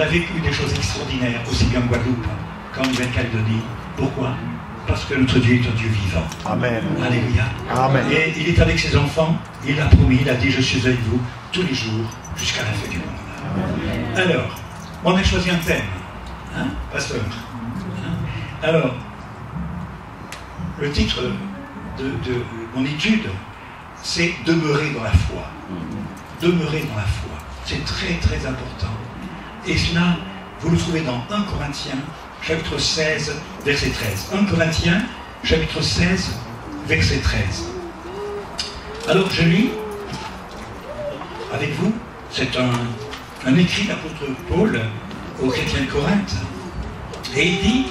vécu des choses extraordinaires, aussi bien en Guadeloupe qu'en Nouvelle-Calédonie. Pourquoi? Parce que notre Dieu est un Dieu vivant. Amen. Alléluia. Amen. Et il est avec ses enfants, il l'a promis, il a dit, je suis avec vous tous les jours jusqu'à la fin du monde. Amen. Alors, on a choisi un thème, hein, pasteur. Alors, le titre de mon étude, c'est « Demeurer dans la foi ». Demeurer dans la foi. C'est très très important. Et cela, vous le trouvez dans 1 Corinthiens, chapitre 16, verset 13. 1 Corinthiens, chapitre 16, verset 13. Alors, je lis avec vous, c'est un écrit de l'apôtre Paul aux chrétiens de Corinthe. Et il dit: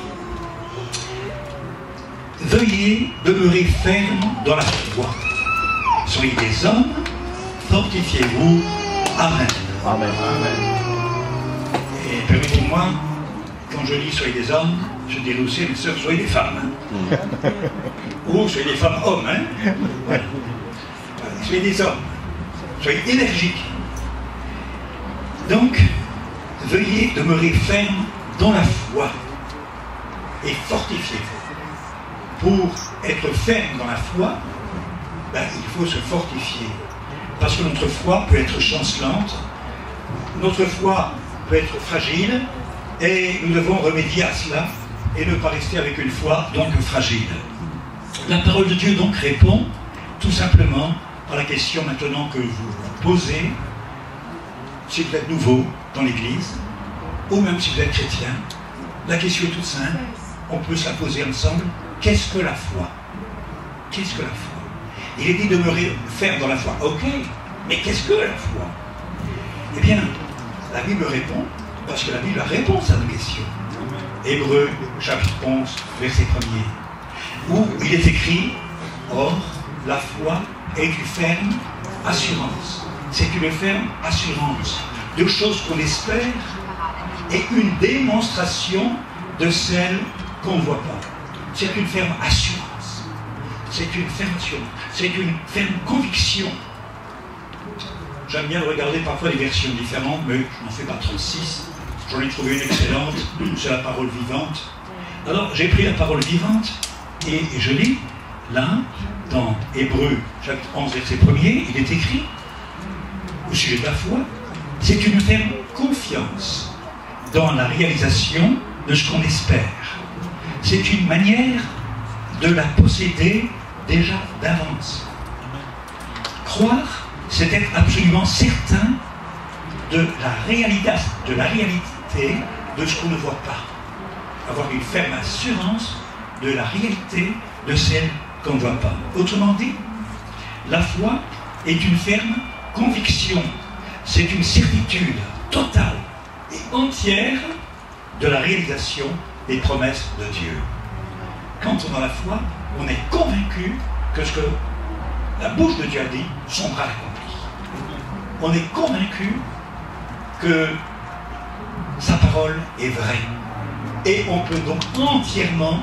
veuillez demeurer ferme dans la foi. Soyez des hommes, fortifiez-vous. Amen. Amen. Amen. Et permettez-moi, quand je lis soyez des hommes, je dirais aussi à mes sœurs, soyez des femmes. Hein. Ou soyez des femmes hommes. Hein. Voilà. Soyez des hommes. Soyez énergiques. Donc, veuillez demeurer ferme dans la foi et fortifiez-vous. Pour être ferme dans la foi, ben, il faut se fortifier. Parce que notre foi peut être chancelante, notre foi peut être fragile, et nous devons remédier à cela et ne pas rester avec une foi donc fragile. La parole de Dieu donc répond tout simplement à la question maintenant que vous vous posez, si vous êtes nouveau dans l'Église, ou même si vous êtes chrétien. La question est toute simple, on peut se la poser ensemble. Qu'est-ce que la foi? Qu'est-ce que la foi? Il est dit de demeurer ferme dans la foi. Ok, mais qu'est-ce que la foi? Eh bien, la Bible répond, parce que la Bible répond à nos questions. Hébreux, chapitre 11, verset 1er, où il est écrit: or, la foi est une ferme assurance. C'est une ferme assurance de choses qu'on espère et une démonstration de celles qu'on ne voit pas. C'est une ferme assurance. C'est une ferme assurance. C'est une ferme conviction. J'aime bien regarder parfois des versions différentes, mais je n'en fais pas 36. J'en ai trouvé une excellente, c'est la parole vivante. Alors j'ai pris la parole vivante et je lis là, dans Hébreux, chapitre 11, verset 1er, il est écrit, au sujet de la foi, c'est une ferme confiance dans la réalisation de ce qu'on espère. C'est une manière de la posséder déjà d'avance. Croire, c'est être absolument certain de la réalité de ce qu'on ne voit pas. Avoir une ferme assurance de la réalité de celle qu'on ne voit pas. Autrement dit, la foi est une ferme conviction. C'est une certitude totale et entière de la réalisation des promesses de Dieu. Quand on a la foi, on est convaincu que ce que la bouche de Dieu a dit, son bras l'accomplit. On est convaincu que sa parole est vraie. Et on peut donc entièrement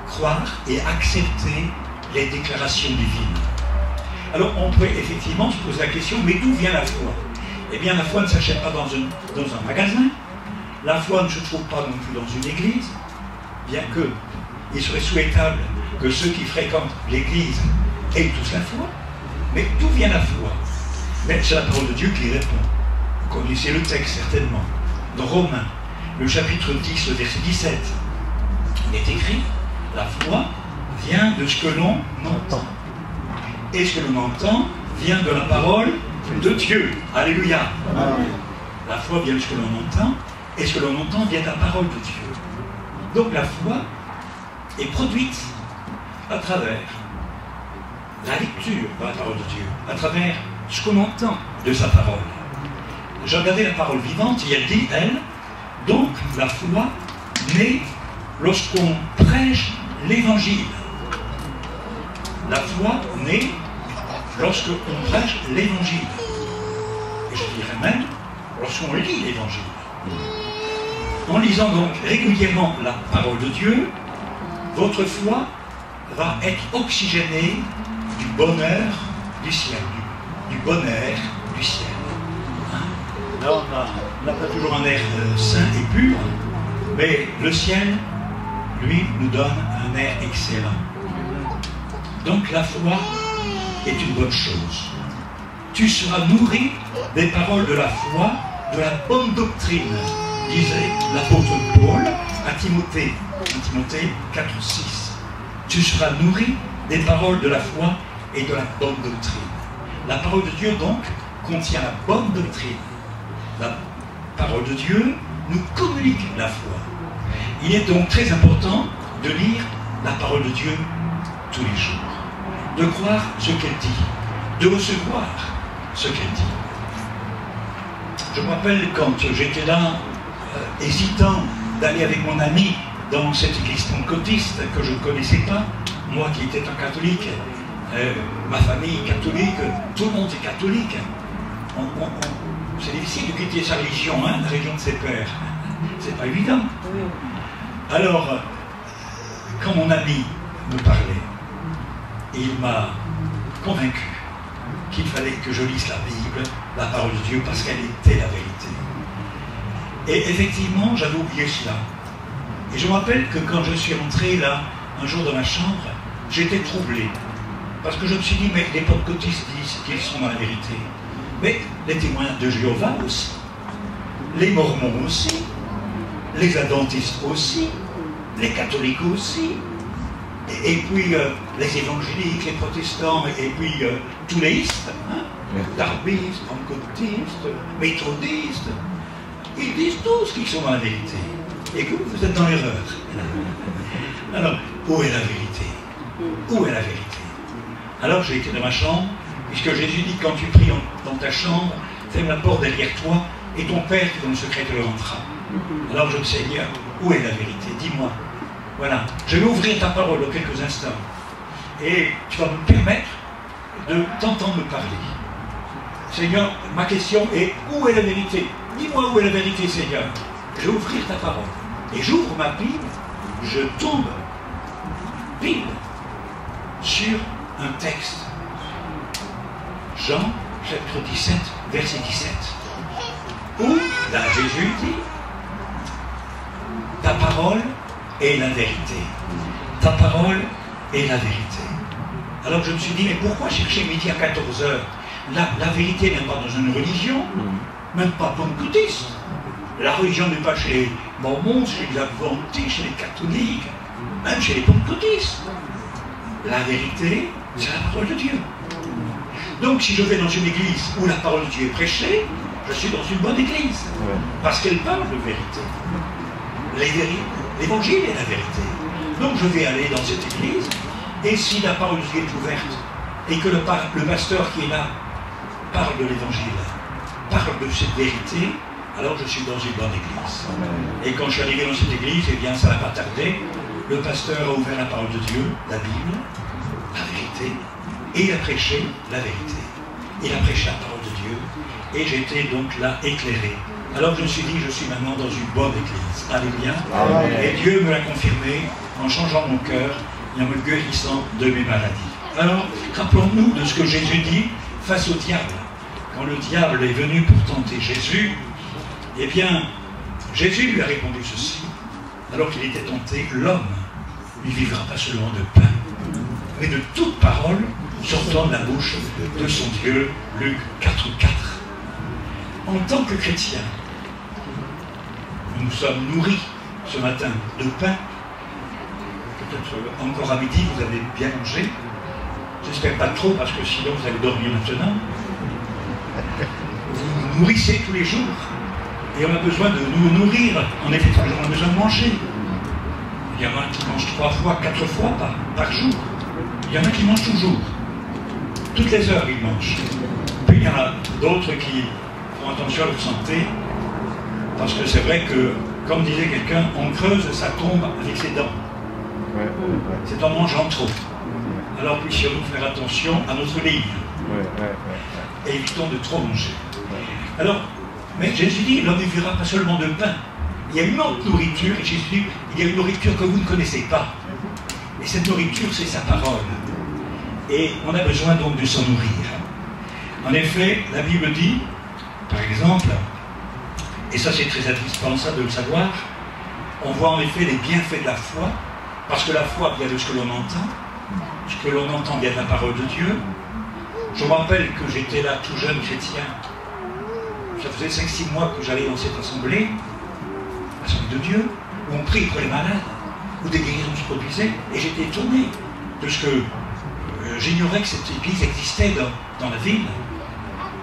croire et accepter les déclarations divines. Alors on peut effectivement se poser la question, mais d'où vient la foi? Eh bien la foi ne s'achète pas dans un magasin, la foi ne se trouve pas non plus dans une église, bien que il serait souhaitable que ceux qui fréquentent l'église aient tous la foi, mais d'où vient la foi? Mais c'est la parole de Dieu qui répond. Vous connaissez le texte certainement. Dans Romains, le chapitre 10, le verset 17, il est écrit: la foi vient de ce que l'on entend. Et ce que l'on entend vient de la parole de Dieu. Alléluia. Amen. La foi vient de ce que l'on entend, et ce que l'on entend vient de la parole de Dieu. Donc la foi est produite à travers la lecture de la parole de Dieu, à travers ce qu'on entend de sa parole. J'ai regardé la parole vivante et elle dit, elle, donc la foi naît lorsqu'on prêche l'évangile. La foi naît lorsqu'on prêche l'évangile. Et je dirais même lorsqu'on lit l'évangile. En lisant donc régulièrement la parole de Dieu, votre foi va être oxygénée du bonheur du ciel. Du bonheur du ciel. Hein? Non, non. On n'a pas toujours un air sain et pur, mais le ciel, lui, nous donne un air excellent. Donc la foi est une bonne chose. Tu seras nourri des paroles de la foi, de la bonne doctrine, disait l'apôtre Paul à Timothée 4,6. Tu seras nourri des paroles de la foi et de la bonne doctrine. La parole de Dieu, donc, contient la bonne doctrine. La parole de Dieu nous communique la foi. Il est donc très important de lire la parole de Dieu tous les jours, de croire ce qu'elle dit, de recevoir ce qu'elle dit. Je me rappelle quand j'étais là, hésitant d'aller avec mon ami dans cette église pentecôtiste que je ne connaissais pas, moi qui étais un catholique, ma famille catholique, tout le monde est catholique. C'est difficile de quitter sa religion, hein, la religion de ses pères. C'est pas évident. Alors, quand mon ami me parlait, il m'a convaincu qu'il fallait que je lise la Bible, la parole de Dieu, parce qu'elle était la vérité. Et effectivement, j'avais oublié cela. Et je me rappelle que quand je suis rentré là, un jour dans ma chambre, j'étais troublé. Parce que je me suis dit, mais les pentecôtistes disent qu'ils sont dans la vérité. Mais les témoins de Jéhovah aussi, les mormons aussi, les adventistes aussi, les catholiques aussi, et puis les évangéliques, les protestants, et puis tous les istes, hein, darbistes, pentecôtistes, méthodistes, ils disent tous qu'ils sont dans la vérité. Et que vous êtes dans l'erreur. Alors, où est la vérité? Où est la vérité? Alors j'ai été dans ma chambre, puisque Jésus dit, quand tu pries dans ta chambre, ferme la porte derrière toi, et ton Père qui est dans le secret te le rendra. Alors je me suis dit, Seigneur, où est la vérité? Dis-moi. Voilà, je vais ouvrir ta parole dans quelques instants. Et tu vas me permettre de t'entendre me parler. Seigneur, ma question est, où est la vérité? Dis-moi où est la vérité, Seigneur. Je vais ouvrir ta parole. Et j'ouvre ma Bible, je tombe pile sur un texte. Jean, chapitre 17, verset 17. Où, là, Jésus dit, ta parole est la vérité. Ta parole est la vérité. Alors je me suis dit, mais pourquoi chercher midi à 14 heures? Là, la vérité n'est pas dans une religion, même pas pentecôtiste. La religion n'est pas chez les mormons, chez les adventistes, chez les catholiques, même chez les pentecôtistes. La vérité, c'est la parole de Dieu. Donc si je vais dans une église où la parole de Dieu est prêchée, je suis dans une bonne église. Parce qu'elle parle de vérité. L'évangile est la vérité. Donc je vais aller dans cette église, et si la parole de Dieu est ouverte, et que le pasteur qui est là parle de l'évangile, parle de cette vérité, alors je suis dans une bonne église. Et quand je suis arrivé dans cette église, eh bien ça n'a pas tardé. Le pasteur a ouvert la parole de Dieu, la Bible, la vérité, et il a prêché la vérité. Il a prêché la parole de Dieu, et j'étais donc là éclairé. Alors je me suis dit, je suis maintenant dans une bonne église. Alléluia. Et Dieu me l'a confirmé en changeant mon cœur et en me guérissant de mes maladies. Alors, rappelons-nous de ce que Jésus dit face au diable. Quand le diable est venu pour tenter Jésus, eh bien, Jésus lui a répondu ceci. Alors qu'il était tenté, l'homme ne vivra pas seulement de pain, mais de toute parole sortant de la bouche de son Dieu. Luc 4,4. En tant que chrétiens, nous sommes nourris ce matin de pain. Peut-être encore à midi, vous avez bien mangé. J'espère pas trop, parce que sinon vous allez dormir maintenant. Vous vous nourrissez tous les jours. Et on a besoin de nous nourrir. En effet, on a besoin de manger. Il y en a qui mangent 3 fois, 4 fois par jour. Il y en a qui mangent toujours. Toutes les heures, ils mangent. Puis il y en a d'autres qui font attention à leur santé. Parce que c'est vrai que, comme disait quelqu'un, on creuse sa tombe avec ses dents. C'est en mangeant trop. Alors puissions-nous faire attention à notre ligne. Et évitons de trop manger. Alors, mais Jésus dit, l'homme ne vivra pas seulement de pain. Il y a une autre nourriture, et Jésus dit, il y a une nourriture que vous ne connaissez pas. Et cette nourriture, c'est sa parole. Et on a besoin donc de s'en nourrir. En effet, la Bible dit, par exemple, et ça c'est très indispensable de le savoir, on voit en effet les bienfaits de la foi, parce que la foi vient de ce que l'on entend, ce que l'on entend vient de la parole de Dieu. Je me rappelle que j'étais là tout jeune chrétien, ça faisait 5-6 mois que j'allais dans cette assemblée de Dieu, où on prie pour les malades, où des guérisons se produisaient, et j'étais étonné de ce que j'ignorais que cette église existait dans la ville.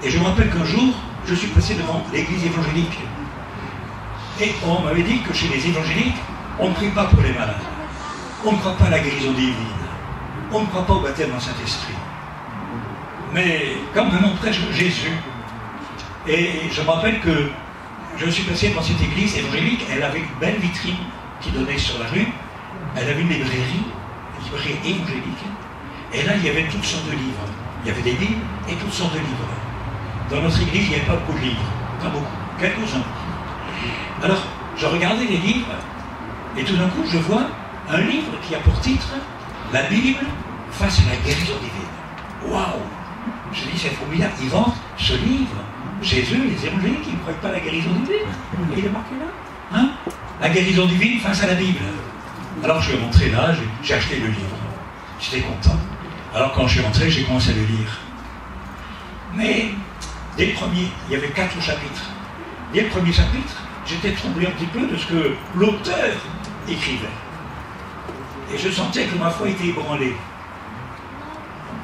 Et je me rappelle qu'un jour, je suis passé devant l'église évangélique. Et on m'avait dit que chez les évangéliques, on ne prie pas pour les malades. On ne croit pas à la guérison divine. On ne croit pas au baptême dans Saint-Esprit. Mais comme un nom prêche Jésus, et je me rappelle que je suis passé dans cette église évangélique, elle avait une belle vitrine qui donnait sur la rue, elle avait une librairie évangélique, et là il y avait toutes sortes de livres. Il y avait des livres et toutes sortes de livres. Dans notre église, il n'y avait pas beaucoup de livres, pas beaucoup, quelques-uns. Alors, je regardais les livres, et tout d'un coup, je vois un livre qui a pour titre « La Bible face à la guérison divine ». Waouh! Je dis, c'est formidable, ils vendent ce livre. Jésus, les évangéliques, ils ne croient pas à la guérison divine. Et il est marqué là. Hein? La guérison divine face à la Bible. Alors, je suis rentré là, j'ai acheté le livre. J'étais content. Alors, quand je suis rentré, j'ai commencé à le lire. Mais, dès le premier, il y avait 4 chapitres. Dès le premier chapitre, j'étais troublé un petit peu de ce que l'auteur écrivait. Et je sentais que ma foi était ébranlée.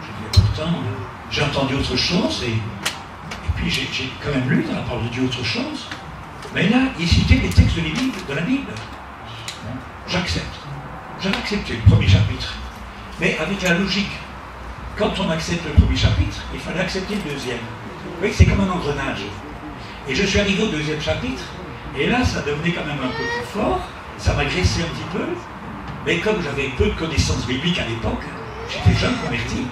Je disais, pourtant, j'ai entendu autre chose, et puis j'ai quand même lu dans la parole de Dieu autre chose. Mais là, il citait les textes de la Bible. Bon, j'accepte. J'avais accepté le premier chapitre. Mais avec la logique. Quand on accepte le premier chapitre, il fallait accepter le deuxième. Vous voyez, c'est comme un engrenage. Et je suis arrivé au deuxième chapitre, et là, ça devenait quand même un peu plus fort, ça m'agressait un petit peu, mais comme j'avais peu de connaissances bibliques à l'époque, j'étais jeune converti,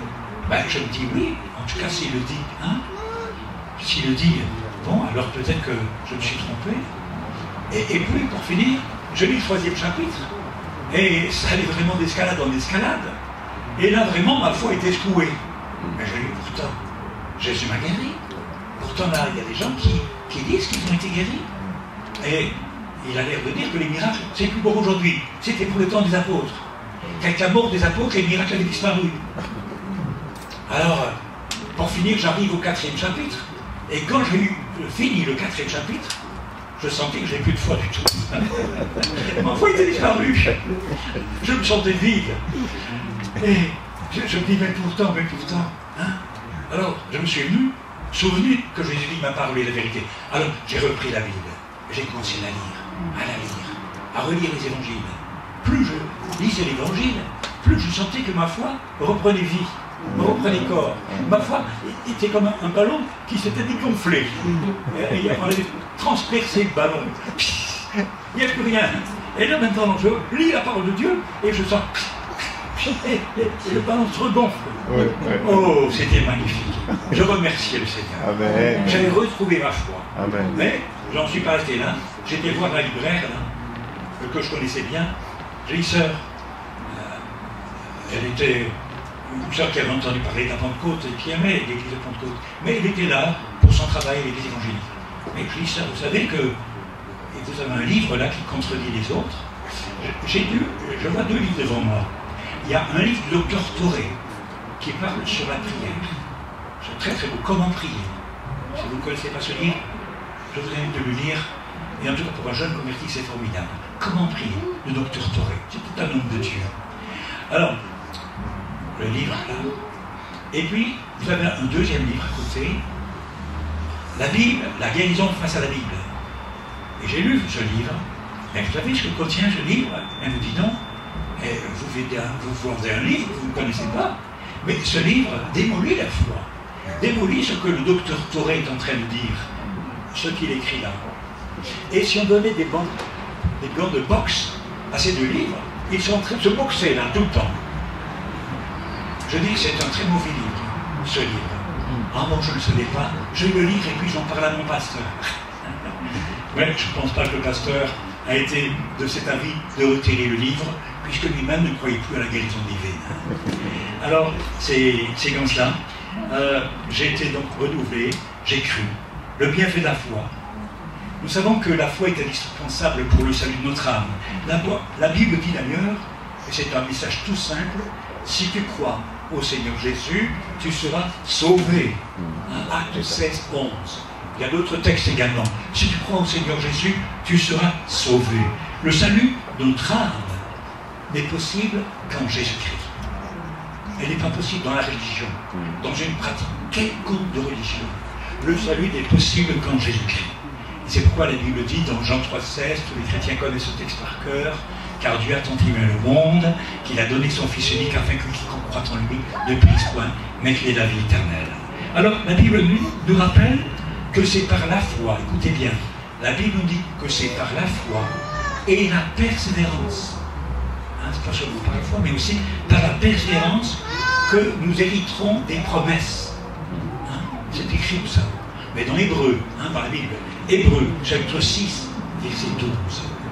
ben, je me dis oui, en tout cas s'il le dit, hein, s'il le dit, bon, alors peut-être que je me suis trompé. Et puis, pour finir, je lis le troisième chapitre, et ça allait vraiment d'escalade en escalade. Et là, vraiment, ma foi était secouée. Mais je dis, pourtant, Jésus m'a guéri. Pourtant, là, il y a des gens qui disent qu'ils ont été guéris. Et il a l'air de dire que les miracles, c'est plus pour aujourd'hui. C'était pour le temps des apôtres. Qu'avec la mort des apôtres, les miracles avaient disparu. Alors, pour finir, j'arrive au 4e chapitre. Et quand j'ai fini le 4e chapitre, je sentais que je n'avais plus de foi du tout. Ma foi était disparue. Je me sentais vide. Et je me dis, mais pourtant, hein? Alors, je me suis souvenu que Jésus dit, ma parole est la vérité. Alors, j'ai repris la Bible. J'ai commencé à la lire, à relire les évangiles. Plus je lisais l'évangile, plus je sentais que ma foi reprenait vie, me reprenait corps. Ma foi était comme un ballon qui s'était dégonflé. Et on avait transpercé le ballon. Il n'y a plus rien. Et là, maintenant, je lis la parole de Dieu et je sens... Et le ballon se regonfle. Ouais. Oh, c'était magnifique. Je remerciais le Seigneur. J'avais retrouvé ma foi. Amen. Mais j'en suis pas resté là. J'étais voir la libraire, là, que je connaissais bien. J'ai une sœur. Elle était une sœur qui avait entendu parler de la Pentecôte et qui aimait l'église de Pentecôte. Mais elle était là pour son travail à l'église évangélique. Mais je dis, sœur, vous savez que vous avez un livre là qui contredit les autres. Je vois 2 livres devant moi. Il y a un livre du docteur Toré qui parle sur la prière. C'est très très beau. Comment prier? Si vous ne connaissez pas ce livre, je vous invite de le lire. Et en tout cas, pour un jeune converti, c'est formidable. Comment prier? Le docteur Toré. C'est tout un homme de Dieu. Alors, le livre là. Et puis, vous avez un deuxième livre à côté. La Bible, la guérison face à la Bible. Et j'ai lu ce livre. Mais vous savez ce que contient ce livre? Elle me dit non. Et vous vendez un livre que vous ne connaissez pas, mais ce livre démolit la foi, démolit ce que le docteur Toré est en train de dire, ce qu'il écrit là. Et si on donnait des gants de boxe à ces 2 livres, ils sont en train de se boxer là tout le temps. Je dis que c'est un très mauvais livre, ce livre. Ah bon, je ne le savais pas, je le livre et puis j'en parle à mon pasteur. Mais je ne pense pas que le pasteur a été de cet avis de retirer le livre, puisque lui-même ne croyait plus à la guérison divine. Alors, c'est comme cela. J'ai été donc renouvelé, j'ai cru. Le bienfait de la foi. Nous savons que la foi est indispensable pour le salut de notre âme. La Bible dit d'ailleurs, et c'est un message tout simple, si tu crois au Seigneur Jésus, tu seras sauvé. Acte 16, 11. Il y a d'autres textes également. Si tu crois au Seigneur Jésus, tu seras sauvé. Le salut de notre âme n'est possible qu'en Jésus-Christ. Elle n'est pas possible dans la religion, dans une pratique quelconque de religion. Le salut n'est possible qu'en Jésus-Christ. C'est pourquoi la Bible dit dans Jean 3,16, tous les chrétiens connaissent ce texte par cœur, car Dieu a tant aimé le monde qu'il a donné son Fils unique afin que quiconque croit en lui ne périsse point, mais qu'il ait la vie éternelle. Alors la Bible nous rappelle que c'est par la foi, écoutez bien, la Bible nous dit que c'est par la foi et la persévérance, c'est pas seulement par la foi, mais aussi par la persévérance que nous hériterons des promesses. C'est écrit tout ça. Mais dans Hébreux, dans la Bible, Hébreux, chapitre 6, verset 12,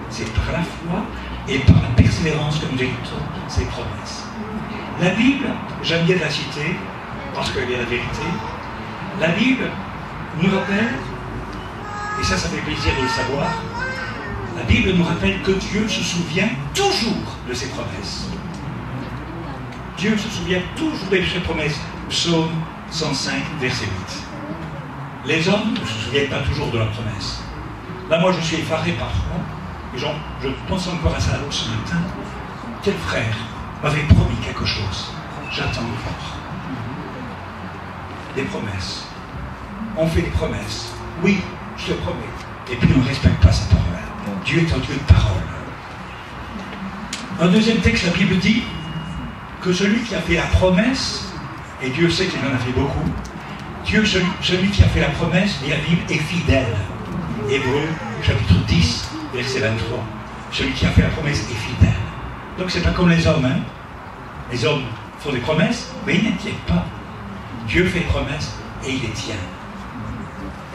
c'est par la foi et par la persévérance que nous héritons ces promesses. La Bible, j'aime bien la citer, parce qu'elle est la vérité, la Bible nous rappelle, et ça fait plaisir de le savoir, la Bible nous rappelle que Dieu se souvient toujours de ses promesses. Dieu se souvient toujours de ses promesses. Psaume 105, verset 8. Les hommes ne se souviennent pas toujours de leurs promesses. Là, moi, je suis effaré parfois, et je pense encore à ça ce matin. Quel frère m'avait promis quelque chose? J'attends encore. Des promesses. On fait des promesses. Oui, je te promets. Et puis on ne respecte pas sa parole. Dieu est un Dieu de parole. Un deuxième texte, la Bible dit que celui qui a fait la promesse, et Dieu sait qu'il en a fait beaucoup, celui qui a fait la promesse, et la Bible est fidèle. Hébreux, chapitre 10, verset 23. Celui qui a fait la promesse est fidèle. Donc c'est pas comme les hommes. Les hommes font des promesses, mais ils ne tiennent pas. Dieu fait des promesses et il les tient.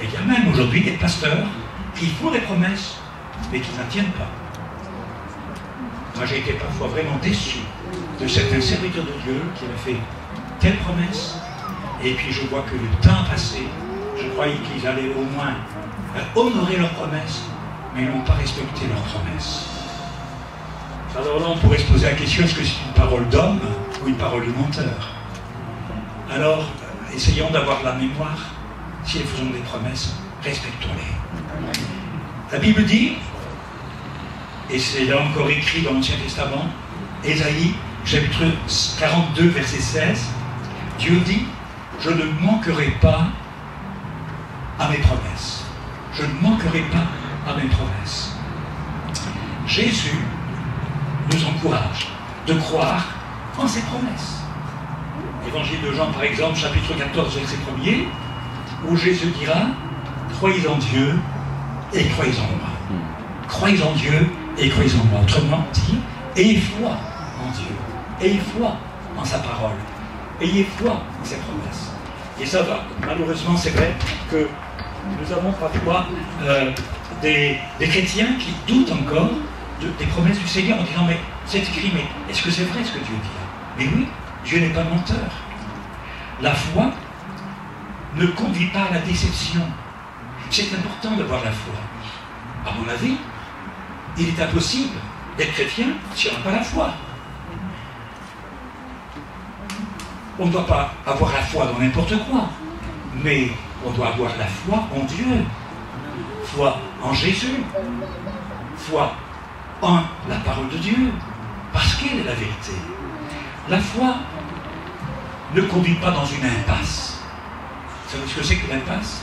Et il y a même aujourd'hui des pasteurs qui font des promesses, mais qui n'en tiennent pas. Moi, j'ai été parfois vraiment déçu de certains serviteurs de Dieu qui avaient fait telle promesse, et puis je vois que le temps a passé, je croyais qu'ils allaient au moins honorer leurs promesses, mais ils n'ont pas respecté leurs promesses. Alors là, on pourrait se poser la question, est-ce que c'est une parole d'homme ou une parole de menteur? Alors, essayons d'avoir la mémoire. Si nous faisons des promesses, respectons-les. La Bible dit, et c'est là encore écrit dans l'Ancien Testament, Ésaïe, chapitre 42, verset 16, Dieu dit, je ne manquerai pas à mes promesses. Je ne manquerai pas à mes promesses. Jésus nous encourage de croire en ses promesses. Évangile de Jean, par exemple, chapitre 14, verset 1er, où Jésus dira, croyez en Dieu et croyez en moi. Croyez en Dieu et croyez en moi. Autrement dit, ayez foi en Dieu, ayez foi en sa parole, ayez foi en ses promesses. Et ça va, malheureusement, c'est vrai que nous avons parfois des chrétiens qui doutent encore des promesses du Seigneur en disant, mais c'est écrit, mais est-ce que c'est vrai ce que Dieu dit là? Mais oui, Dieu n'est pas menteur. La foi ne conduit pas à la déception. C'est important d'avoir la foi. À mon avis, il est impossible d'être chrétien si on n'a pas la foi. On ne doit pas avoir la foi dans n'importe quoi, mais on doit avoir la foi en Dieu, foi en Jésus, foi en la parole de Dieu, parce qu'elle est la vérité. La foi ne conduit pas dans une impasse. Vous savez ce que c'est que l'impasse?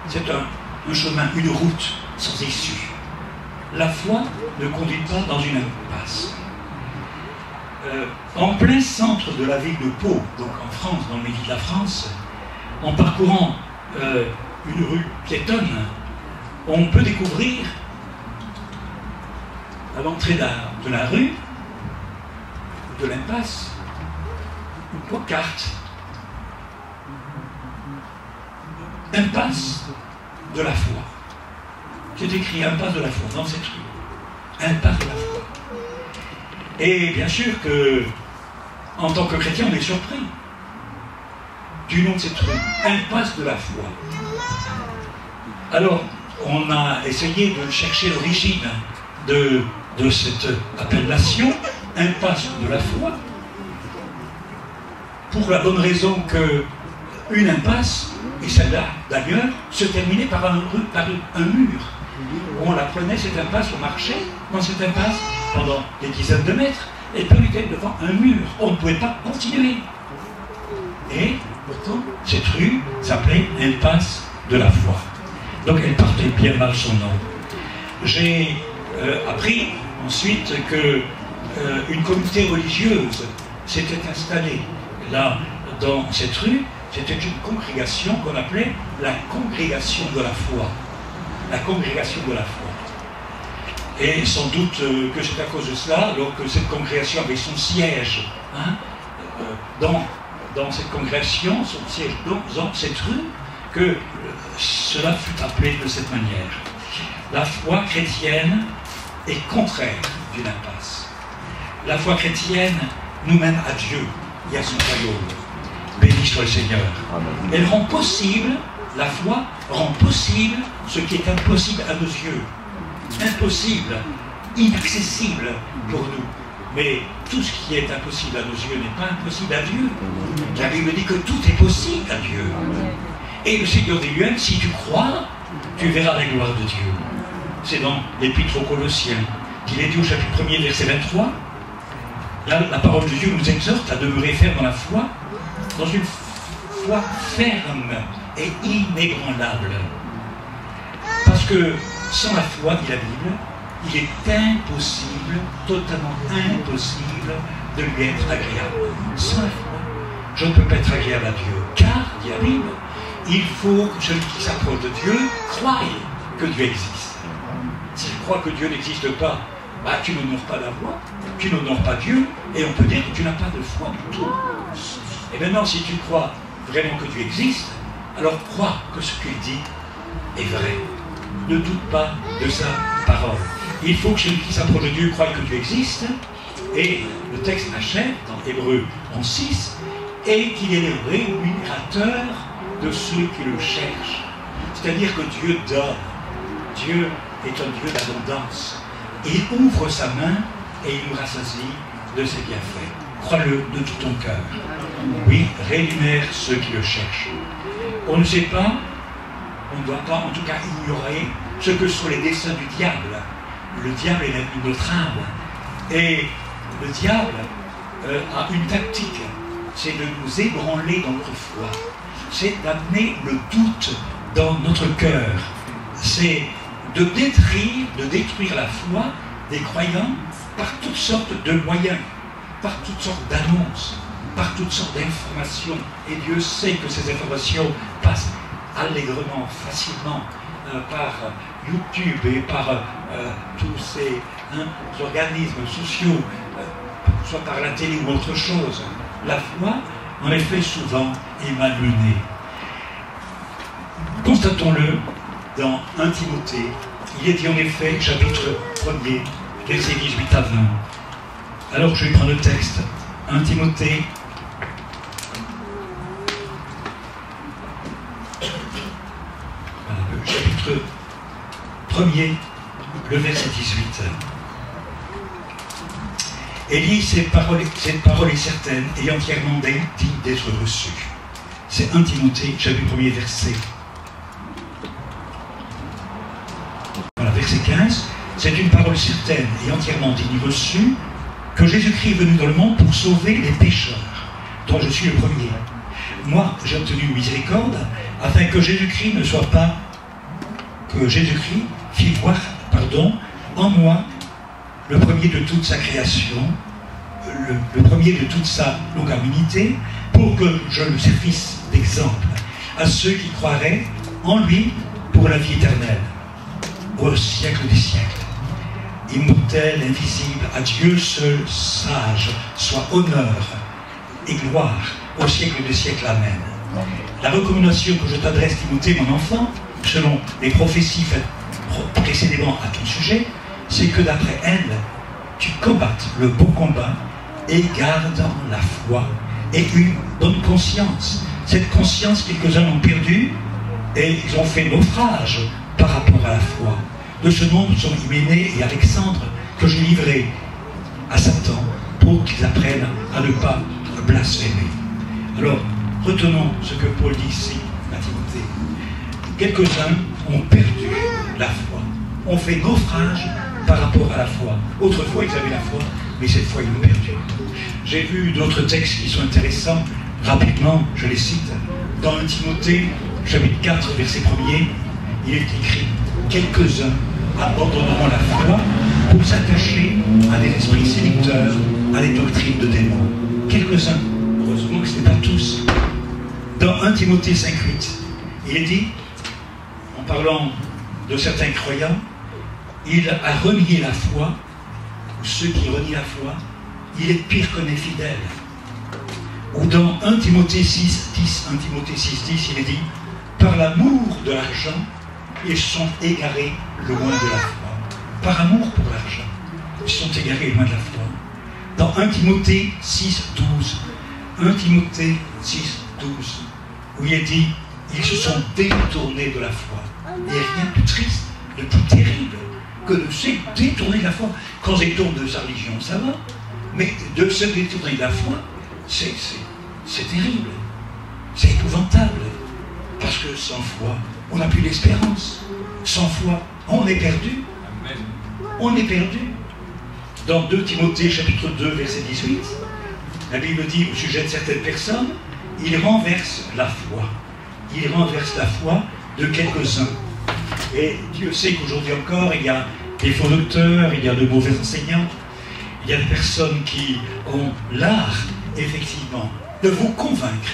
C'est un chemin, une route sans issue. La foi ne conduit pas dans une impasse. En plein centre de la ville de Pau, donc en France, dans le midi de la France, en parcourant une rue piétonne, on peut découvrir à l'entrée de la rue, de l'impasse, une pancarte. Impasse de la foi. C'est écrit impasse de la foi dans cette rue. Impasse de la foi. Et bien sûr que, en tant que chrétien, on est surpris du nom de cette rue. Impasse de la foi. Alors, on a essayé de chercher l'origine de cette appellation, impasse de la foi, pour la bonne raison que une impasse, et celle-là d'ailleurs, se terminait par un mur. On la prenait, cette impasse, on marchait dans cette impasse pendant des dizaines de mètres, et puis on était devant un mur. On ne pouvait pas continuer. Et pourtant, cette rue s'appelait impasse de la foi. Donc elle portait bien mal son nom. J'ai appris ensuite que une communauté religieuse s'était installée là dans cette rue. C'était une congrégation qu'on appelait la congrégation de la foi. La congrégation de la foi. Et sans doute que c'est à cause de cela, alors que cette congrégation avait son siège dans cette congrégation, son siège dans cette rue, que cela fut appelé de cette manière. La foi chrétienne est contraire d'une impasse. La foi chrétienne nous mène à Dieu et à son royaume. Béni soit le Seigneur. Elle rend possible, la foi rend possible ce qui est impossible à nos yeux. Impossible, inaccessible pour nous. Mais tout ce qui est impossible à nos yeux n'est pas impossible à Dieu. La Bible dit que tout est possible à Dieu. Et le Seigneur dit lui-même, si tu crois, tu verras la gloire de Dieu. C'est dans l'Épître aux Colossiens qu'il est dit au chapitre 1er, verset 23. Là, la parole de Dieu nous exhorte à demeurer ferme dans la foi, dans une foi ferme et inébranlable. Parce que sans la foi, dit la Bible, il est impossible, totalement impossible, de lui être agréable. Sans la foi, je ne peux pas être agréable à Dieu. Car, dit la Bible, il faut que celui qui s'approche de Dieu croie que Dieu existe. Si je crois que Dieu n'existe pas, bah, tu n'honores pas la voix, tu n'honores pas Dieu, et on peut dire que tu n'as pas de foi du tout. Et maintenant, si tu crois vraiment que Dieu existe, alors crois que ce qu'il dit est vrai. Ne doute pas de sa parole. Il faut que celui qui s'approche de Dieu croie que Dieu existe, et le texte achève dans Hébreux 11:6, et qu'il est le rémunérateur de ceux qui le cherchent. C'est-à-dire que Dieu donne. Dieu est un Dieu d'abondance. Il ouvre sa main et il nous rassasie de ses bienfaits. Crois-le de tout ton cœur. Oui, rémunère ceux qui le cherchent. On ne sait pas, on ne doit pas en tout cas ignorer ce que sont les desseins du diable. Le diable est l'ennemi de notre âme. Et le diable a une tactique, c'est de nous ébranler dans notre foi. C'est d'amener le doute dans notre cœur. C'est de détruire la foi des croyants par toutes sortes de moyens, par toutes sortes d'annonces, par toutes sortes d'informations. Et Dieu sait que ces informations passent allègrement, facilement, par YouTube et par tous ces organismes sociaux, soit par la télé ou autre chose. La foi, en effet, souvent est malmenée. Constatons-le dans 1 Timothée. Il est dit en effet, chapitre 1er, versets 18 à 20. Alors je vais prendre le texte. 1 Timothée, le chapitre 1er, le verset 18. Et lis, cette parole est certaine et entièrement digne d'être reçue. C'est 1 Timothée, chapitre 1er, verset. Voilà, verset 15. C'est une parole certaine et entièrement digne reçue que Jésus-Christ est venu dans le monde pour sauver les pécheurs, dont je suis le premier. Moi, j'ai obtenu miséricorde afin que Jésus-Christ ne soit pas, que Jésus-Christ fit voir, en moi le premier de toute sa création, le premier de toute sa longanimité, pour que je le servisse d'exemple à ceux qui croiraient en lui pour la vie éternelle, au siècle des siècles. Immortel, invisible, à Dieu seul sage, soit honneur et gloire au siècle des siècles. Amen. La recommandation que je t'adresse, Timothée, mon enfant, selon les prophéties faites précédemment à ton sujet, c'est que d'après elle, tu combattes le bon combat et gardes la foi et une bonne conscience. Cette conscience, quelques-uns l'ont perdue et ils ont fait naufrage par rapport à la foi. De ce nombre sont Hyménée et Alexandre, que j'ai livrés à Satan pour qu'ils apprennent à ne pas blasphémer. Alors, retenons ce que Paul dit ici à Timothée. Quelques-uns ont perdu la foi, ont fait naufrage par rapport à la foi. Autrefois, ils avaient la foi, mais cette fois, ils l'ont perdue. J'ai vu d'autres textes qui sont intéressants. Rapidement, je les cite. Dans 1 Timothée, chapitre 4, verset 1er, il est écrit « Quelques-uns abandonneront la foi pour s'attacher à des esprits séducteurs, à des doctrines de démons. » Quelques-uns. Heureusement que ce n'est pas tous. Dans 1 Timothée 5,8, il est dit, en parlant de certains croyants, il a renié la foi, ou ceux qui renient la foi, il est pire qu'un infidèle. Ou dans 1 Timothée 6,10, il est dit, par l'amour de l'argent, ils sont égarés loin de la foi. Par amour pour l'argent, ils sont égarés loin de la foi. Dans 1 Timothée 6,12, 1 Timothée 6,12, où il est dit, ils se sont détournés de la foi. Et rien de plus triste, de plus terrible que de se détourner de la foi. Quand on se détourne de sa religion, ça va. Mais de se détourner de la foi, c'est terrible. C'est épouvantable. Parce que sans foi, on n'a plus d'espérance. Sans foi, on est perdu. On est perdu. Dans 2 Timothée, chapitre 2, verset 18, la Bible dit au sujet de certaines personnes, il renverse la foi. Il renverse la foi de quelques-uns. Et Dieu sait qu'aujourd'hui encore, il y a des faux docteurs, il y a de mauvais enseignants, il y a des personnes qui ont l'art, effectivement, de vous convaincre,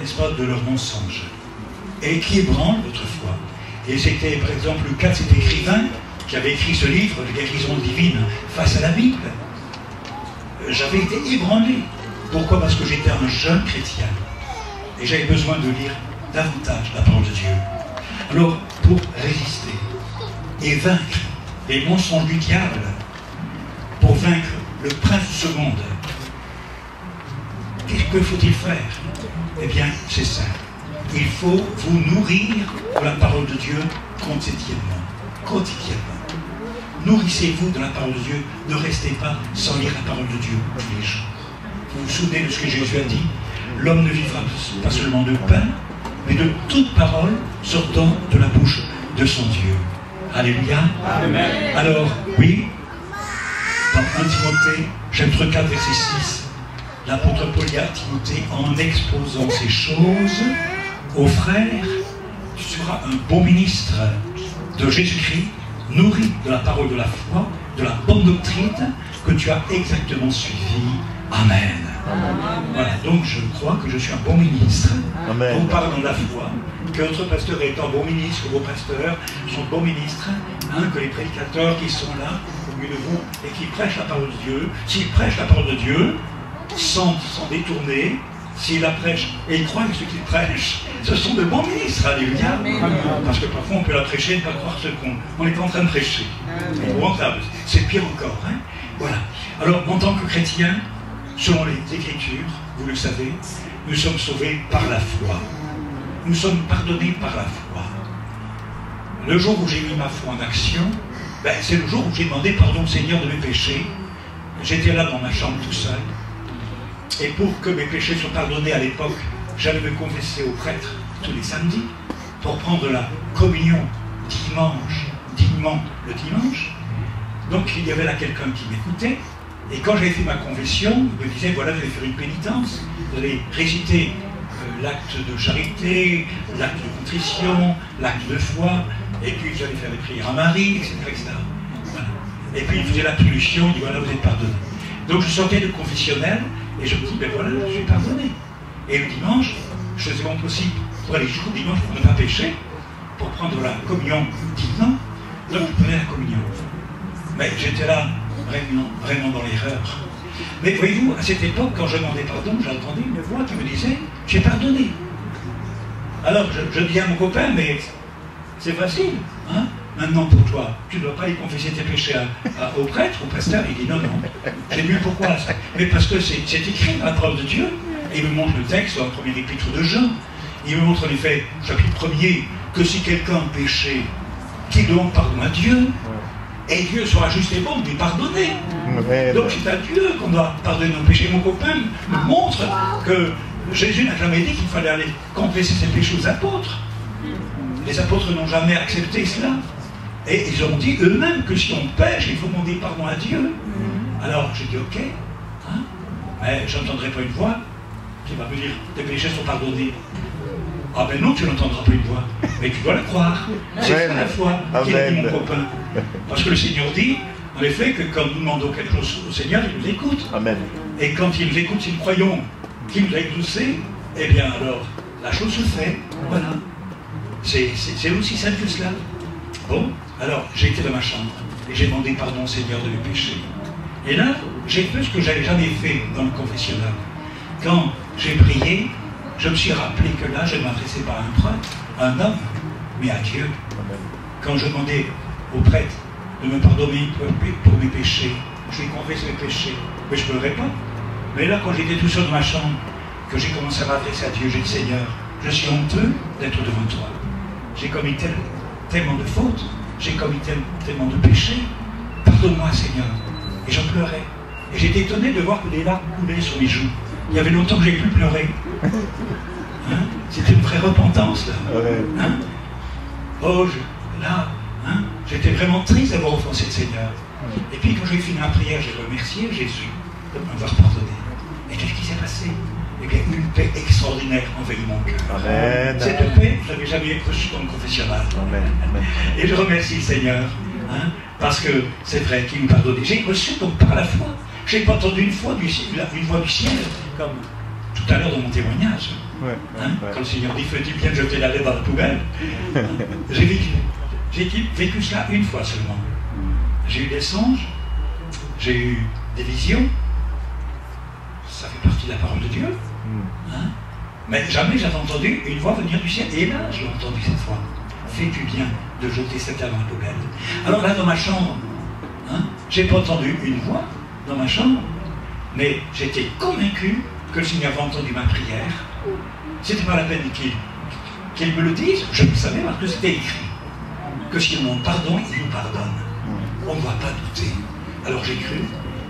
n'est-ce pas, de leurs mensonges, et qui ébranlent votre foi. Et c'était, par exemple, le cas de cet écrivain qui avait écrit ce livre, « De guérison divine face à la Bible ». J'avais été ébranlé. Pourquoi? Parce que j'étais un jeune chrétien. Et j'avais besoin de lire davantage la parole de Dieu. Alors, pour résister et vaincre les mensonges du diable, pour vaincre le prince de ce monde, que faut-il faire? Eh bien, c'est simple. Il faut vous nourrir de la parole de Dieu quotidiennement. Quotidiennement. Nourrissez-vous de la parole de Dieu. Ne restez pas sans lire la parole de Dieu tous les jours. Vous vous souvenez de ce que Jésus a dit? L'homme ne vivra pas seulement de pain, mais de toute parole sortant de la bouche de son Dieu. Alléluia. Amen. Alors, oui, dans 1 Timothée, chapitre 4, verset 6, l'apôtre Paul dit à Timothée, en exposant ces choses aux frères, tu seras un bon ministre de Jésus-Christ, nourri de la parole de la foi, de la bonne doctrine que tu as exactement suivie. Amen. Amen. Voilà, donc je crois que je suis un bon ministre. Amen. On parle de la foi, que notre pasteur est un bon ministre, que vos pasteurs sont bons ministres, que les prédicateurs qui sont là au milieu de vous et qui prêchent la parole de Dieu, s'ils prêchent la parole de Dieu, sans détourner, s'ils la prêchent et ils croient que ce qu'ils prêchent, ce sont de bons ministres, alléluia. Amen. Parce que parfois on peut la prêcher et ne pas croire ce qu'on est en train de prêcher. C'est pire encore. Hein. Voilà. Alors, en tant que chrétien, selon les Écritures, vous le savez, nous sommes sauvés par la foi. Nous sommes pardonnés par la foi. Le jour où j'ai mis ma foi en action, c'est le jour où j'ai demandé pardon au Seigneur de mes péchés. J'étais là dans ma chambre tout seul. Et pour que mes péchés soient pardonnés à l'époque, j'allais me confesser au prêtre tous les samedis pour prendre la communion dignement le dimanche. Donc il y avait là quelqu'un qui m'écoutait. Et quand j'avais fait ma confession, il me disait, voilà, vous allez faire une pénitence, vous allez réciter l'acte de charité, l'acte de contrition, l'acte de foi, et puis vous allez faire des prières à Marie, etc. etc. Voilà. Et puis il faisait l'absolution, il dit, voilà, vous êtes pardonné. Donc je sortais du confessionnel, et je me dis, ben voilà, je suis pardonné. Et le dimanche, je faisais mon possible pour aller jusqu'au dimanche pour ne pas pécher, pour prendre la communion dignement. Donc je prenais la communion. Mais j'étais là, vraiment dans l'erreur. Mais voyez-vous, à cette époque, quand je demandais pardon, j'entendais une voix qui me disait « J'ai pardonné ». Alors, je dis à mon copain, mais c'est facile, hein? Maintenant pour toi, tu ne dois pas y confesser tes péchés au prêtre, au pasteur. Il dit non, j'ai lu pourquoi. Mais parce que c'est écrit dans la parole de Dieu. Et il me montre le texte dans le premier épître de Jean. Il me montre en effet, chapitre 1er, que si quelqu'un péchait, qui demande pardon à Dieu. Et Dieu sera juste et bon de lui pardonner. Donc c'est à Dieu qu'on doit pardonner nos péchés. Mon copain me montre que Jésus n'a jamais dit qu'il fallait aller confesser ses péchés aux apôtres. Les apôtres n'ont jamais accepté cela. Et ils ont dit eux-mêmes que si on pêche, il faut demander pardon à Dieu. Alors j'ai dit ok, hein, mais je n'entendrai pas une voix qui va me dire tes péchés sont pardonnés. Ah ben non, tu n'entendras pas une voix, mais tu dois la croire. C'est ça la foi qu'il a dit mon copain. Parce que le Seigneur dit, en effet, que quand nous demandons quelque chose au Seigneur, il nous écoute. Amen. Et quand il nous écoute, si nous croyons qu'il nous a exaucés, eh bien alors, la chose se fait. Voilà. C'est aussi simple que cela. Bon, alors, j'ai été dans ma chambre et j'ai demandé pardon au Seigneur de mes péchés. Et là, j'ai fait ce que j'avais jamais fait dans le confessionnal. Quand j'ai prié, je me suis rappelé que là, je ne m'adressais pas à un prêtre, à un homme, mais à Dieu. Quand je demandais au prêtre de me pardonner pour mes péchés, je lui confessais mes péchés, mais je ne pleurais pas. Mais là, quand j'étais tout seul dans ma chambre, que j'ai commencé à m'adresser à Dieu, j'ai dit, Seigneur, je suis honteux d'être devant toi. J'ai commis tellement de fautes, j'ai commis tellement de péchés. Pardonne-moi, Seigneur. Et j'en pleurais. Et j'étais étonné de voir que des larmes coulaient sur mes joues. Il y avait longtemps que je n'avais plus pleuré. Hein? C'était une vraie repentance, là. Hein? Oh, là, hein? J'étais vraiment triste d'avoir offensé le Seigneur. Et puis, quand j'ai fini ma prière, j'ai remercié Jésus de m'avoir pardonné. Et qu'est-ce qui s'est passé? Eh bien, une paix extraordinaire envahit mon cœur. Amen. Cette paix, je ne l'avais jamais reçue dans le confessionnal. Amen. Amen. Et je remercie le Seigneur, hein, parce que c'est vrai qu'il nous pardonne. J'ai reçu donc par la foi. Je n'ai pas entendu une voix du ciel, comme tout à l'heure dans mon témoignage. Hein, quand le Seigneur dit, fais-tu bien de jeter la lettre dans la poubelle? J'ai vécu cela une fois seulement. J'ai eu des songes, j'ai eu des visions. Ça fait partie de la parole de Dieu. Hein? Mais jamais j'avais entendu une voix venir du ciel. Et là, je l'ai entendu cette fois. Fais-tu bien de jeter cette lettre dans la poubelle? Alors là, dans ma chambre, hein, j'ai pas entendu une voix dans ma chambre, mais j'étais convaincu que le Seigneur avait entendu ma prière. C'était pas la peine qu'il me le dise, je le savais parce que c'était écrit. Que si on demande pardon, il nous pardonne. On ne va pas douter. Alors j'ai cru,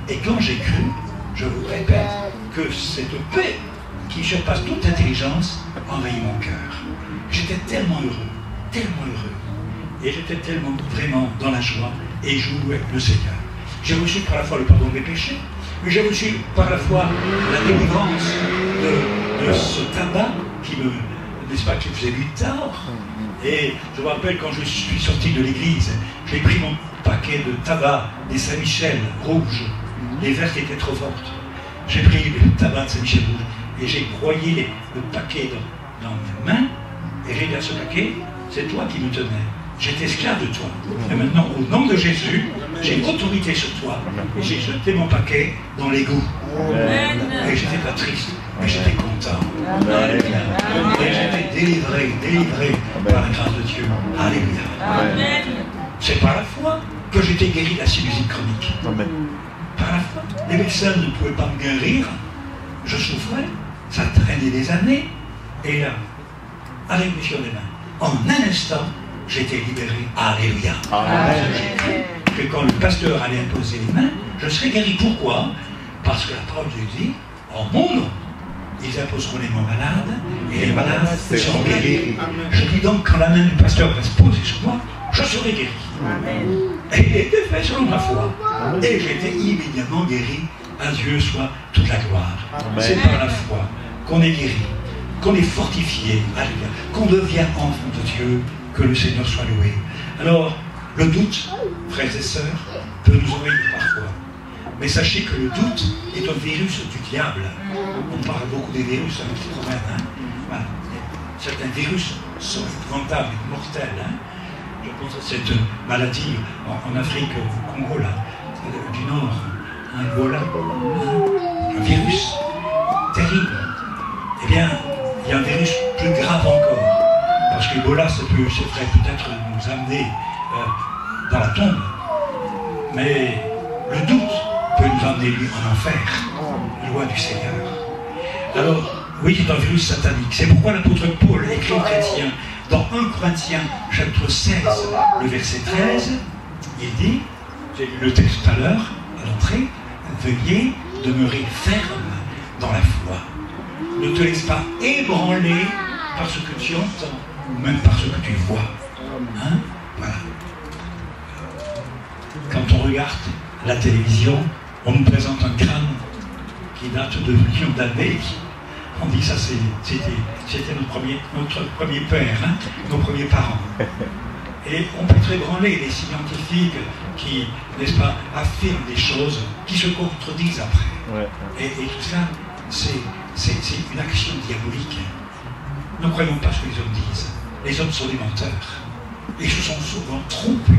et quand j'ai cru, je vous répète que cette paix qui surpasse toute intelligence envahit mon cœur. J'étais tellement heureux, et j'étais tellement vraiment dans la joie, et je louais le Seigneur. J'ai reçu par la foi le pardon de mes péchés, mais j'ai reçu par la foi la délivrance de ce tabac qui me, n'est-ce pas, qui me faisait du tort. Et je me rappelle quand je suis sorti de l'église, j'ai pris mon paquet de tabac des Saint-Michel rouges, les vertes étaient trop fortes. J'ai pris le tabac de Saint-Michel rouge et j'ai broyé le paquet dans mes mains et j'ai dit à ce paquet, c'est toi qui me tenais. J'étais esclave de toi. Et maintenant, au nom de Jésus, j'ai autorité sur toi. Et j'ai jeté mon paquet dans l'égout. Et j'étais pas triste, mais j'étais content. Alléluia. Et j'étais délivré par la grâce de Dieu. Alléluia. C'est par la foi que j'étais guéri de la sinusite chronique. Par la foi. Les médecins ne pouvaient pas me guérir. Je souffrais. Ça traînait des années. Et là, avec mes sur les mains, en un instant, j'étais libéré. Alléluia. J'ai cru que quand le pasteur allait imposer les mains, je serais guéri. Pourquoi? Parce que la parole de Dieu dit, en mon nom, ils imposeront les mains malades, et les malades seront guéris. Je dis donc, quand la main du pasteur va se poser sur moi, je serai guéri. Et il était fait selon ma foi. Et j'étais immédiatement guéri. À Dieu soit toute la gloire. C'est par la foi qu'on est guéri, qu'on est fortifié, alléluia, qu'on devient enfant de Dieu, que le Seigneur soit loué. Alors, le doute, frères et sœurs, peut nous envahir parfois. Mais sachez que le doute est un virus du diable. On parle beaucoup des virus, hein, c'est quand même. Hein. Voilà. Certains virus sont épouvantables, mortels. Hein. Je pense à cette maladie en Afrique, au Congo, là, du Nord, un Ebola, un virus terrible. Eh bien, il y a un virus plus grave encore. Parce que l'Ebola, c'est vrai peut-être nous amener dans la tombe. Mais le doute peut nous amener lui en enfer, loin du Seigneur. Alors, oui, c'est un virus satanique. C'est pourquoi l'apôtre Paul écrit aux chrétiens Dans 1 Corinthiens, chapitre 16, le verset 13, il dit, j'ai lu le texte tout à l'heure, à l'entrée, veuillez demeurer ferme dans la foi. Ne te laisse pas ébranler par ce que tu entends, ou même par ce que tu vois. Hein? Voilà. Quand on regarde la télévision, on nous présente un crâne qui date de millions d'années. On dit ça, c'était notre premier père, hein, nos premiers parents. Et on peut être ébranlé, les scientifiques qui, n'est-ce pas, affirment des choses qui se contredisent après. Ouais. Et tout ça, c'est une action diabolique. Ne croyons pas ce que les hommes disent. Les hommes sont des menteurs. Ils se sont souvent trompés.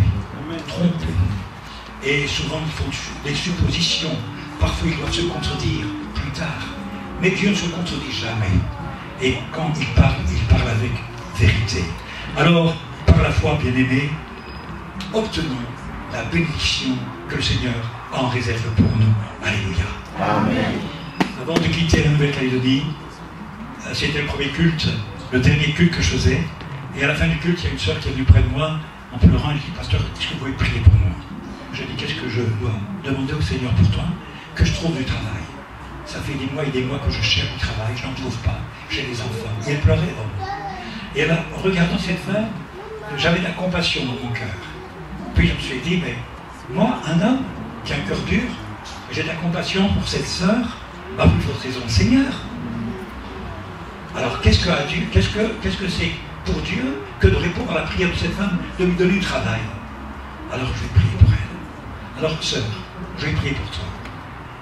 Et souvent, ils font des suppositions. Parfois, ils doivent se contredire plus tard. Mais Dieu ne se contredit jamais. Et quand il parle avec vérité. Alors, par la foi, bien-aimés, obtenons la bénédiction que le Seigneur en réserve pour nous. Alléluia. Amen. Avant de quitter la Nouvelle-Calédonie, c'était le premier culte, le dernier culte que je faisais. Et à la fin du culte, il y a une sœur qui est venue près de moi en pleurant. Elle dit, pasteur, est-ce que vous pouvez prier pour moi? Je dis, qu'est-ce que je dois demander au Seigneur pour toi? Que je trouve du travail. Ça fait des mois et des mois que je cherche du travail, je n'en trouve pas. J'ai des enfants. Et elle pleurait. Et là, en regardant cette femme, j'avais de la compassion dans mon cœur. Puis je me suis dit, mais moi, un homme qui a un cœur dur, j'ai de la compassion pour cette sœur, bah plus forte raison le Seigneur. Alors qu'est-ce que c'est pour Dieu que de répondre à la prière de cette femme, de lui donner du travail? Alors je vais prier pour elle. Alors sœur, je vais prier pour toi.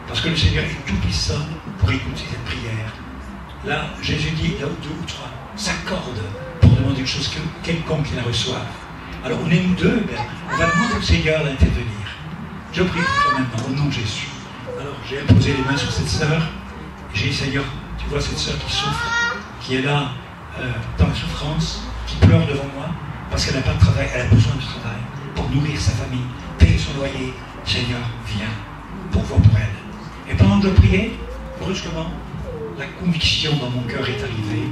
Parce que le Seigneur est tout puissant pour écouter cette prière. Là, Jésus dit, là où 2 ou 3 s'accordent pour demander une chose quelconque qu'ils la reçoivent. Alors on est nous deux, on va demander au Seigneur d'intervenir. Je prie pour toi maintenant, au nom de Jésus. Alors j'ai imposé les mains sur cette sœur, et j'ai dit, Seigneur, tu vois cette sœur qui souffre, qui est là dans la souffrance, qui pleure devant moi, parce qu'elle n'a pas de travail, elle a besoin de travail pour nourrir sa famille, payer son loyer. Seigneur, viens, pourvois pour elle. Et pendant que je priais, brusquement, la conviction dans mon cœur est arrivée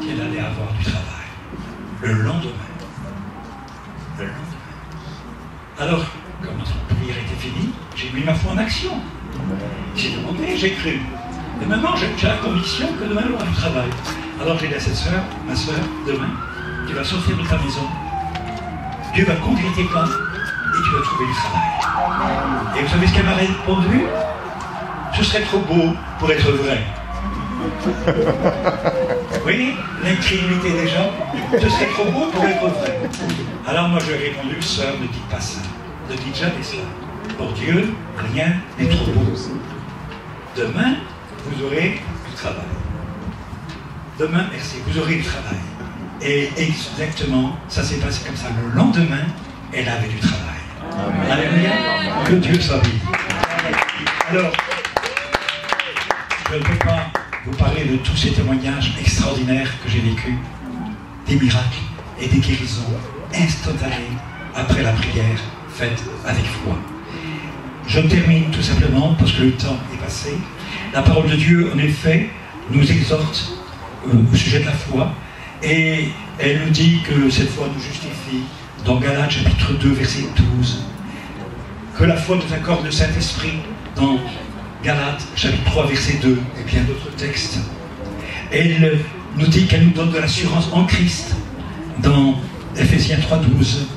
qu'elle allait avoir du travail. Le lendemain. Alors, quand notre prière était finie, j'ai mis ma foi en action. J'ai demandé, j'ai cru. Et maintenant, j'ai la conviction que demain, elle aura du travail. Alors j'ai dit à cette sœur, ma sœur, demain, tu vas sortir de ta maison, Dieu va conduire tes pas, et tu vas trouver du travail. Et vous savez ce qu'elle m'a répondu? Ce serait trop beau pour être vrai. Vous voyez l'incrédulité des gens? Ce serait trop beau pour être vrai. Alors moi je lui ai répondu, sœur, ne dites pas ça. Ne dites jamais ça. Pour Dieu, rien n'est trop beau. Demain, vous aurez du travail. Demain, merci, vous aurez du travail. Et exactement, ça s'est passé comme ça. Le lendemain, elle avait du travail. Amen. Alléluia. Que Dieu soit béni. Alors, je ne peux pas vous parler de tous ces témoignages extraordinaires que j'ai vécus, des miracles et des guérisons instantanées après la prière faite avec foi. Je termine tout simplement parce que le temps est passé. La parole de Dieu, en effet, nous exhorte au sujet de la foi et elle nous dit que cette foi nous justifie dans Galates chapitre 2 verset 12, que la foi nous accorde le Saint-Esprit dans Galates chapitre 3 verset 2 et bien d'autres textes. Elle nous dit qu'elle nous donne de l'assurance en Christ dans Ephésiens 3 12.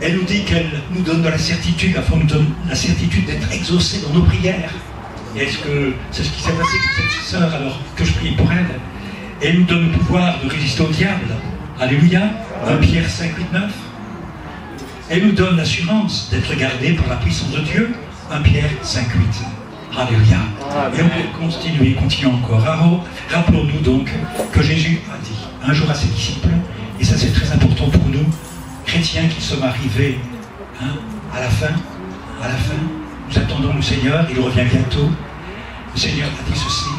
Elle nous dit qu'elle nous donne de la certitude, afin nous donne la certitude d'être exaucés dans nos prières. Et est-ce que c'est ce qui s'est passé pour cette sœur alors que je prie pour elle? Elle nous donne le pouvoir de résister au diable. Alléluia. 1 Pierre 5, 8, 9. Elle nous donne l'assurance d'être gardés par la puissance de Dieu. 1 Pierre 5, 8. Alléluia. Et on peut continuer encore. Rappelons-nous donc que Jésus a dit un jour à ses disciples, et ça c'est très important pour nous, chrétiens qui sommes arrivés à la fin, nous attendons le Seigneur, il revient bientôt. Le Seigneur a dit ceci,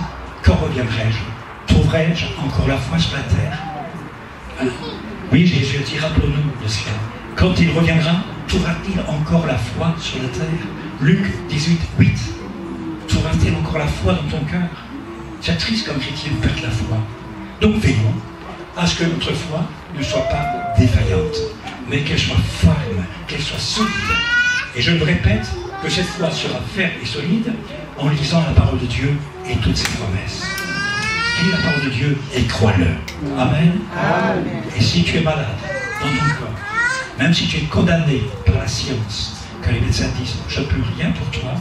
quand reviendrai-je? Trouverai-je encore la foi sur la terre? Oui, Jésus a dit, rappelons-nous de cela. Quand il reviendra, trouvera-t-il encore la foi sur la terre? Luc 18, 8. Trouvera-t-il encore la foi dans ton cœur? C'est triste comme chrétien de perdre la foi. Donc veillons à ce que notre foi ne soit pas défaillante, mais qu'elle soit ferme, qu'elle soit solide. Et je le répète, que cette foi sera ferme et solide en lisant la parole de Dieu et toutes ses promesses. Lis la parole de Dieu et crois-le. Amen. Amen. Et si tu es malade dans ton corps, même si tu es condamné par la science, que les médecins disent « je ne peux rien pour toi »,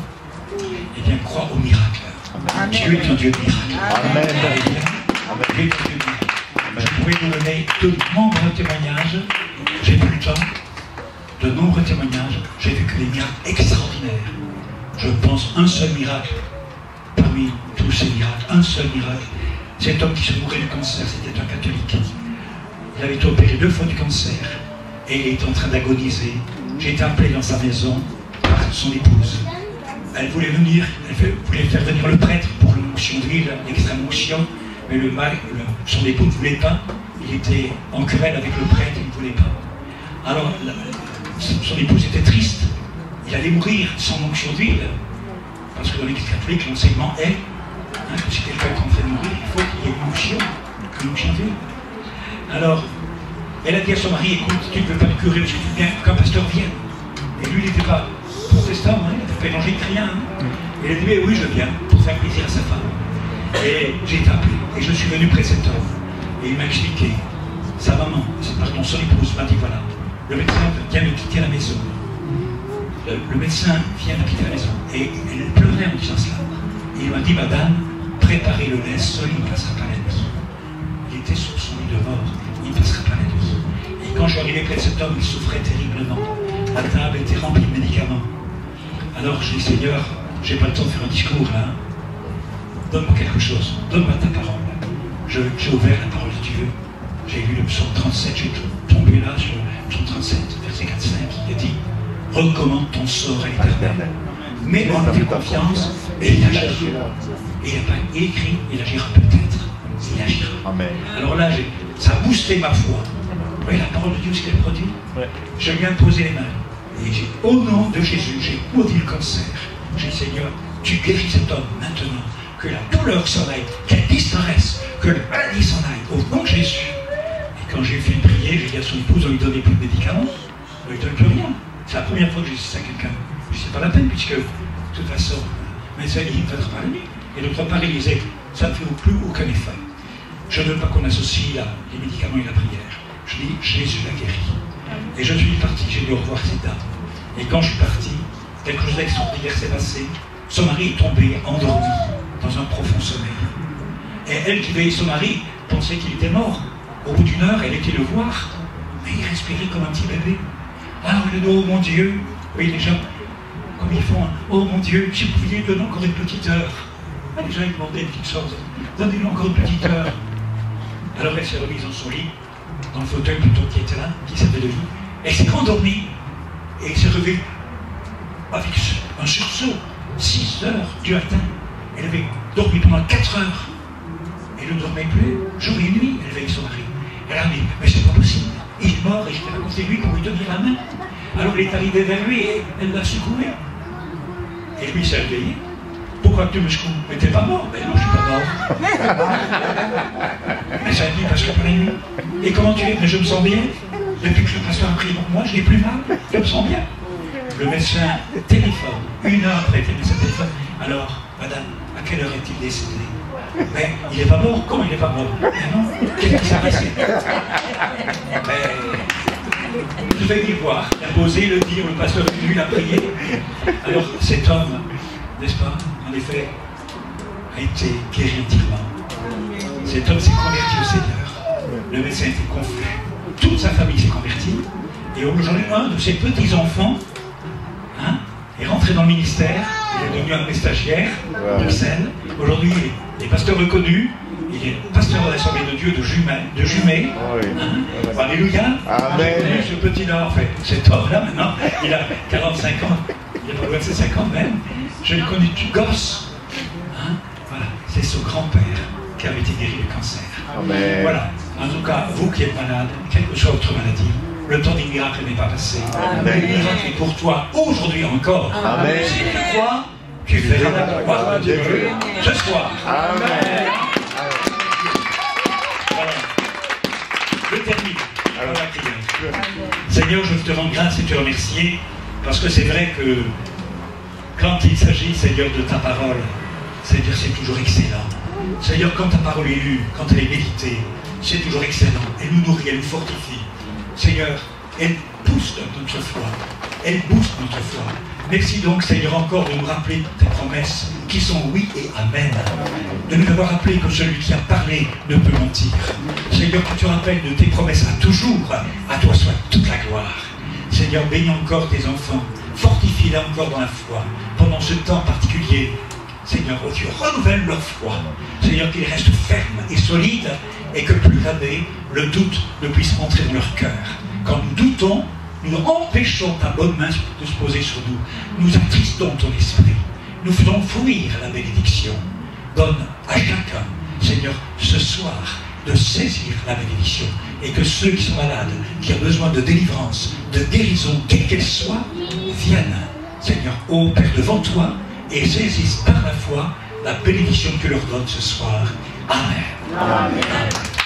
eh bien crois au miracle. Amen. Dieu est un Dieu de miracle. Amen. Dieu est un Dieu de miracle. Je pourrais vous donner de nombreux témoignages, j'ai plus le temps, de nombreux témoignages, j'ai vécu des miracles extraordinaires. Je pense un seul miracle, parmi tous ces miracles, un seul miracle. Cet homme qui se mourait du cancer, c'était un catholique. Il avait été opéré 2 fois du cancer et il était en train d'agoniser. J'ai été appelé dans sa maison par son épouse. Elle voulait venir, elle voulait faire venir le prêtre pour l'onction d'huile, l'extrême onction, mais son époux ne voulait pas. Il était en querelle avec le prêtre, il ne voulait pas. Alors, son épouse était triste. Il allait mourir sans onction d'huile. Parce que dans l'Église catholique, l'enseignement est que si quelqu'un est en train de mourir, il faut qu'il y ait une onction d'huile. Alors, elle a dit à son mari, écoute, tu ne veux pas te curer, parce que tu veux bien qu'un pasteur vienne. Et lui, il n'était pas protestant, hein, il n'était pas évangélique, rien. Hein. Et elle a dit, oui, je viens, pour faire plaisir à sa femme. Et j'ai été appelé, et je suis venu près de cet homme. Et il m'a expliqué, sa maman, pardon, son épouse m'a dit, voilà, le médecin vient de quitter la maison. Le médecin vient de quitter la maison. Et elle pleurait en disant cela. Et il m'a dit, madame, préparez le linceul, il ne passera pas la nuit. Il était sur son lit de mort, il ne passera pas la nuit. Et quand je suis arrivé près de cet homme, il souffrait terriblement. La table était remplie de médicaments. Alors je dis, Seigneur, je n'ai pas le temps de faire un discours là. Donne-moi quelque chose, donne-moi ta parole. J'ai ouvert la parole de Dieu. J'ai lu le psaume 37, j'ai tombé là sur le psaume 37, verset 4-5, il a dit, recommande ton sort à l'Éternel. Mets en lui confiance et il agira. Et il n'a pas écrit, il agira peut-être. Il agira. Amen. Alors là, ça a boosté ma foi. Vous voyez la parole de Dieu, ce qu'elle produit. Ouais. Je lui ai imposé les mains. Et au nom de Jésus, j'ai maudit le cancer. J'ai dit, Seigneur, tu guéris cet homme maintenant. Que la douleur s'en aille, qu'elle disparaisse, que la maladie s'en aille, au nom de Jésus. Et quand j'ai fait prier, j'ai dit à son épouse, on ne lui donnait plus de médicaments, on ne lui donne plus rien. C'est la première fois que j'ai dit ça à quelqu'un. Je dis, c'est pas la peine, puisque, de toute façon, mais ça, il ne va pas la nuit. Et d'autre part, il disait, ça ne fait plus aucun effet. Je ne veux pas qu'on associe les médicaments et la prière. Je dis, Jésus l'a guéri. Et je suis parti, j'ai dû revoir cette dame. Et quand je suis parti, quelque chose d'extraordinaire s'est passé. Son mari est tombé, endormi, dans un profond sommeil. Et elle qui veillait son mari pensait qu'il était mort. Au bout d'une heure, elle était le voir, mais il respirait comme un petit bébé. Alors elle a dit, oh mon Dieu, oui les gens, comme ils font, oh mon Dieu, si vous pouviez donner encore une petite heure. Ah, les gens ils demandaient une petite chose, donnez-lui encore une petite heure. Alors elle s'est remise dans son lit, dans le fauteuil plutôt qui était là, qui servait de lit. Elle s'est endormie et elle s'est réveillée avec un sursaut, 6 heures du matin. Elle avait dormi pendant 4 heures. Elle ne dormait plus, jour et nuit, elle veillait son mari. Elle a dit, mais c'est pas possible. Il est mort et j'étais à côté de lui pour lui tenir la main. Alors elle est arrivée vers lui et elle l'a secoué. Et lui s'est réveillé. Pourquoi tu me secoues? Mais t'es pas mort? Mais non, je suis pas mort. Mais ça a dit parce qu'après la nuit. Et comment tu es? Mais je me sens bien. Depuis que le pasteur a prié pour moi, je n'ai plus mal. Je me sens bien. Le médecin téléphone. 1 heure après, le médecin téléphone. Alors, madame, à quelle heure est-il décédé? Mais il n'est pas mort. Comment il n'est pas mort? Mais non, qu'est-ce qui s'est passé? Je vais y voir, il a posé, le dire, le pasteur est venu, il a prié. Alors cet homme, n'est-ce pas, en effet, a été guéri entièrement. Cet homme s'est converti au Seigneur. Le médecin était confus. Toute sa famille s'est convertie. Et aujourd'hui, un de ses petits-enfants est rentré dans le ministère. Il est devenu un stagiaire de Bruxelles. Aujourd'hui, il est pasteur reconnu. Il est pasteur de l'Assemblée de Dieu de Jumet. Alléluia. Amen. Ce petit-là, en fait, cet homme-là, maintenant, il a 45 ans. Il n'est pas loin de ses 50 même. Je le connais tout gosse. Voilà, c'est son grand-père qui avait été guéri du cancer. Amen. Voilà. En tout cas, vous qui êtes malade, quelle que soit votre maladie, le temps des miracles n'est pas passé. Amen. Le miracle est pour toi aujourd'hui encore. Amen. Si tu crois, tu verras la gloire de Dieu ce soir. Amen. terminer par la prière. Seigneur, je te rends grâce et te remercier, parce que c'est vrai que quand il s'agit, Seigneur, de ta parole, Seigneur, c'est toujours excellent. Seigneur, quand ta parole est lue, quand elle est méditée, c'est toujours excellent. Elle nous nourrit, elle nous fortifie. Seigneur, elle pousse notre foi. Elle booste notre foi. Merci donc, Seigneur, encore de nous rappeler tes promesses qui sont oui et amen. De nous avoir rappelé que celui qui a parlé ne peut mentir. Seigneur, que tu rappelles de tes promesses à toujours. À toi soit toute la gloire. Seigneur, bénis encore tes enfants. Fortifie-les encore dans la foi. Pendant ce temps particulier, Seigneur, oh Dieu, renouvelle leur foi. Seigneur, qu'ils restent fermes et solides et que plus jamais le doute ne puisse rentrer dans leur cœur. Quand nous doutons, nous empêchons ta bonne main de se poser sur nous. Nous attristons ton esprit. Nous faisons fuir la bénédiction. Donne à chacun, Seigneur, ce soir, de saisir la bénédiction. Et que ceux qui sont malades, qui ont besoin de délivrance, de guérison, quelle qu'elle soit, viennent, Seigneur, ô Père, devant toi, et saisissent par la foi la bénédiction que tu leur donnes ce soir. Amen. Amen. Amen.